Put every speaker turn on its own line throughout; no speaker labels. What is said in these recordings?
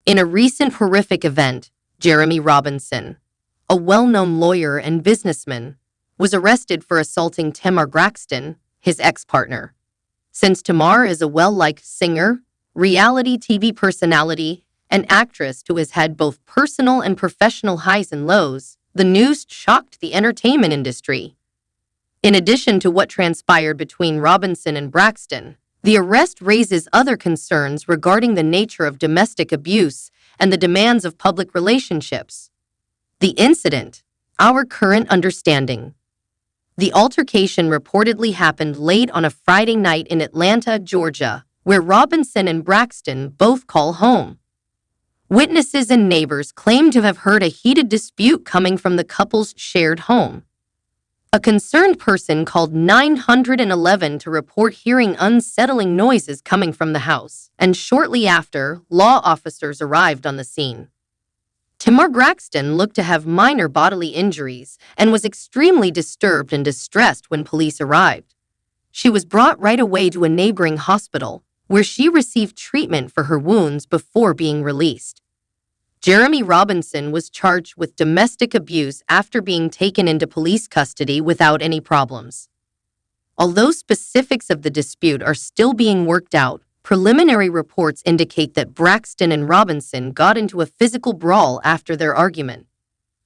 In a recent horrific event, Jeremy Robinson, a well-known lawyer and businessman, was arrested for assaulting Tamar Braxton, his ex-partner. Since Tamar is a well-liked singer, reality TV personality, and actress who has had both personal and professional highs and lows, the news shocked the entertainment industry. In addition to what transpired between Robinson and Braxton, the arrest raises other concerns regarding the nature of domestic abuse and the demands of public relationships. The incident, our current understanding. The altercation reportedly happened late on a Friday night in Atlanta, Georgia, where Robinson and Braxton both call home. Witnesses and neighbors claim to have heard a heated dispute coming from the couple's shared home. A concerned person called 911 to report hearing unsettling noises coming from the house, and shortly after, law officers arrived on the scene. Tamar Braxton looked to have minor bodily injuries and was extremely disturbed and distressed when police arrived. She was brought right away to a neighboring hospital, where she received treatment for her wounds before being released. Jeremy Robinson was charged with domestic abuse after being taken into police custody without any problems. Although specifics of the dispute are still being worked out, preliminary reports indicate that Braxton and Robinson got into a physical brawl after their argument.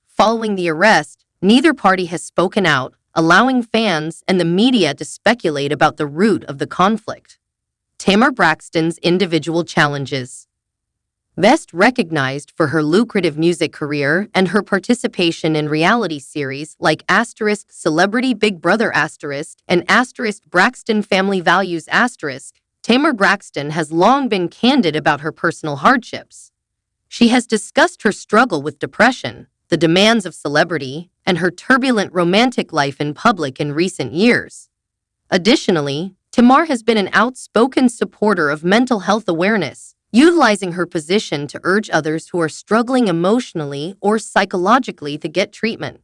Following the arrest, neither party has spoken out, allowing fans and the media to speculate about the root of the conflict. Tamar Braxton's individual challenges. Best recognized for her lucrative music career and her participation in reality series like *Celebrity Big Brother* and *Braxton Family Values*, Tamar Braxton has long been candid about her personal hardships. She has discussed her struggle with depression, the demands of celebrity, and her turbulent romantic life in public in recent years. Additionally, Tamar has been an outspoken supporter of mental health awareness, utilizing her position to urge others who are struggling emotionally or psychologically to get treatment.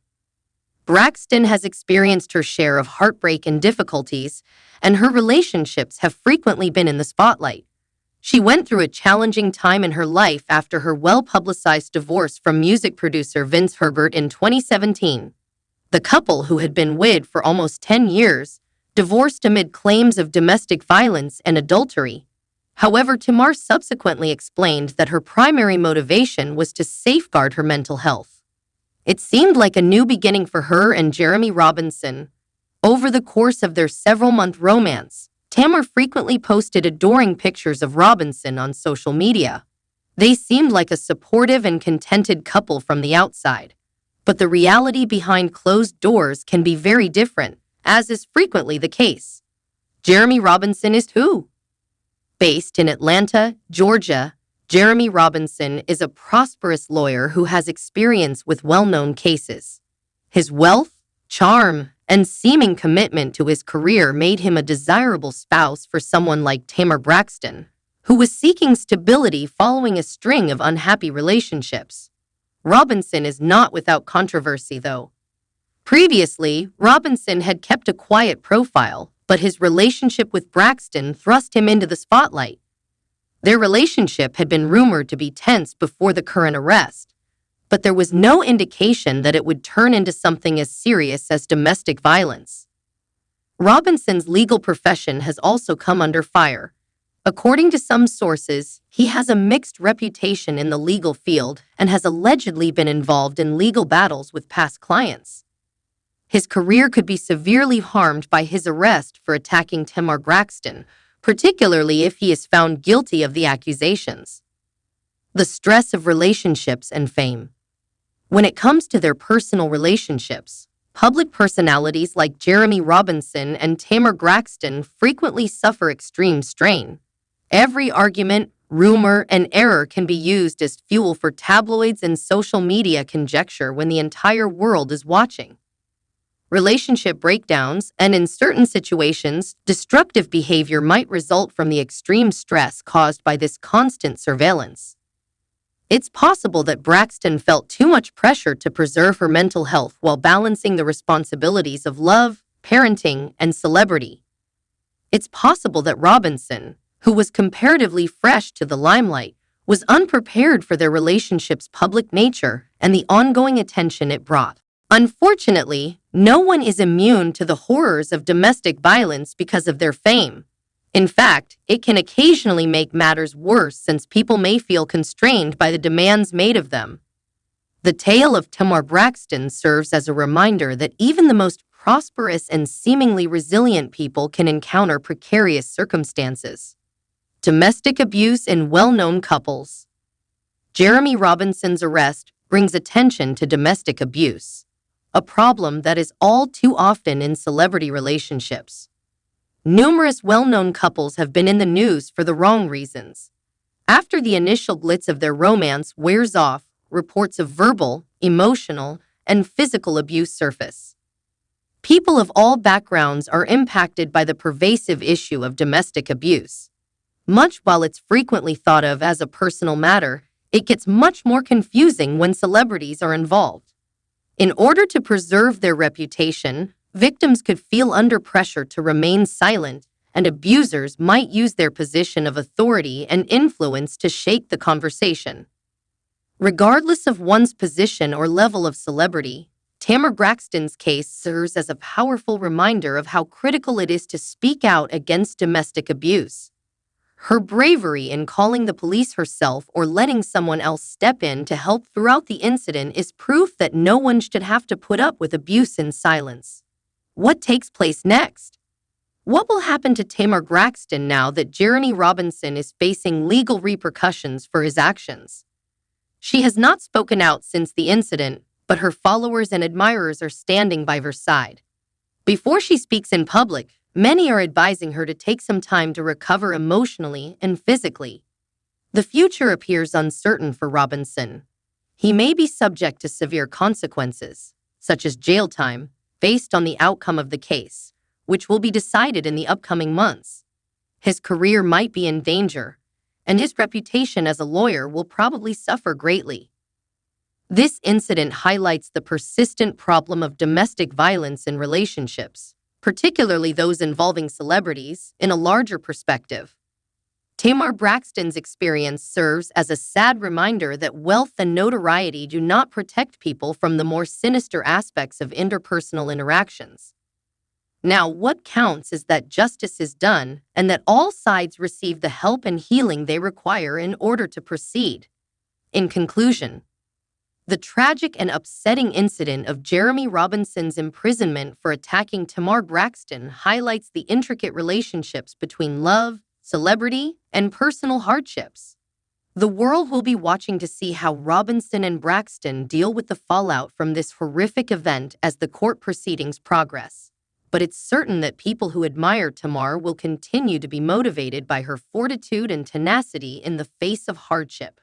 Braxton has experienced her share of heartbreak and difficulties, and her relationships have frequently been in the spotlight. She went through a challenging time in her life after her well-publicized divorce from music producer Vince Herbert in 2017. The couple, who had been wed for almost 10 years, divorced amid claims of domestic violence and adultery. However, Tamar subsequently explained that her primary motivation was to safeguard her mental health. It seemed like a new beginning for her and Jeremy Robinson. Over the course of their several-month romance, Tamar frequently posted adoring pictures of Robinson on social media. They seemed like a supportive and contented couple from the outside. But the reality behind closed doors can be very different, as is frequently the case. Jeremy Robinson is who? Based in Atlanta, Georgia, Jeremy Robinson is a prosperous lawyer who has experience with well-known cases. His wealth, charm, and seeming commitment to his career made him a desirable spouse for someone like Tamar Braxton, who was seeking stability following a string of unhappy relationships. Robinson is not without controversy, though. Previously, Robinson had kept a quiet profile, but his relationship with Braxton thrust him into the spotlight. Their relationship had been rumored to be tense before the current arrest, but there was no indication that it would turn into something as serious as domestic violence. Robinson's legal profession has also come under fire. According to some sources, he has a mixed reputation in the legal field and has allegedly been involved in legal battles with past clients. His career could be severely harmed by his arrest for attacking Tamar Braxton, particularly if he is found guilty of the accusations. The stress of relationships and fame. When it comes to their personal relationships, public personalities like Jeremy Robinson and Tamar Braxton frequently suffer extreme strain. Every argument, rumor, and error can be used as fuel for tabloids and social media conjecture when the entire world is watching. Relationship breakdowns, and in certain situations, destructive behavior might result from the extreme stress caused by this constant surveillance. It's possible that Braxton felt too much pressure to preserve her mental health while balancing the responsibilities of love, parenting, and celebrity. It's possible that Robinson, who was comparatively fresh to the limelight, was unprepared for their relationship's public nature and the ongoing attention it brought. Unfortunately, no one is immune to the horrors of domestic violence because of their fame. In fact, it can occasionally make matters worse since people may feel constrained by the demands made of them. The tale of Tamar Braxton serves as a reminder that even the most prosperous and seemingly resilient people can encounter precarious circumstances. Domestic abuse in well-known couples. Jeremy Robinson's arrest brings attention to domestic abuse, a problem that is all too often in celebrity relationships. Numerous well-known couples have been in the news for the wrong reasons. After the initial glitz of their romance wears off, reports of verbal, emotional, and physical abuse surface. People of all backgrounds are impacted by the pervasive issue of domestic abuse. Much while it's frequently thought of as a personal matter, it gets much more confusing when celebrities are involved. In order to preserve their reputation, victims could feel under pressure to remain silent, and abusers might use their position of authority and influence to shake the conversation. Regardless of one's position or level of celebrity, Tamar Braxton's case serves as a powerful reminder of how critical it is to speak out against domestic abuse. Her bravery in calling the police herself or letting someone else step in to help throughout the incident is proof that no one should have to put up with abuse in silence. What takes place next? What will happen to Tamar Braxton now that Jeremy Robinson is facing legal repercussions for his actions? She has not spoken out since the incident, but her followers and admirers are standing by her side. Before she speaks in public, many are advising her to take some time to recover emotionally and physically. The future appears uncertain for Robinson. He may be subject to severe consequences, such as jail time, based on the outcome of the case, which will be decided in the upcoming months. His career might be in danger, and his reputation as a lawyer will probably suffer greatly. This incident highlights the persistent problem of domestic violence in relationships, particularly those involving celebrities, in a larger perspective. Tamar Braxton's experience serves as a sad reminder that wealth and notoriety do not protect people from the more sinister aspects of interpersonal interactions. Now, what counts is that justice is done and that all sides receive the help and healing they require in order to proceed. In conclusion, the tragic and upsetting incident of Jeremy Robinson's imprisonment for attacking Tamar Braxton highlights the intricate relationships between love, celebrity, and personal hardships. The world will be watching to see how Robinson and Braxton deal with the fallout from this horrific event as the court proceedings progress. But it's certain that people who admire Tamar will continue to be motivated by her fortitude and tenacity in the face of hardship.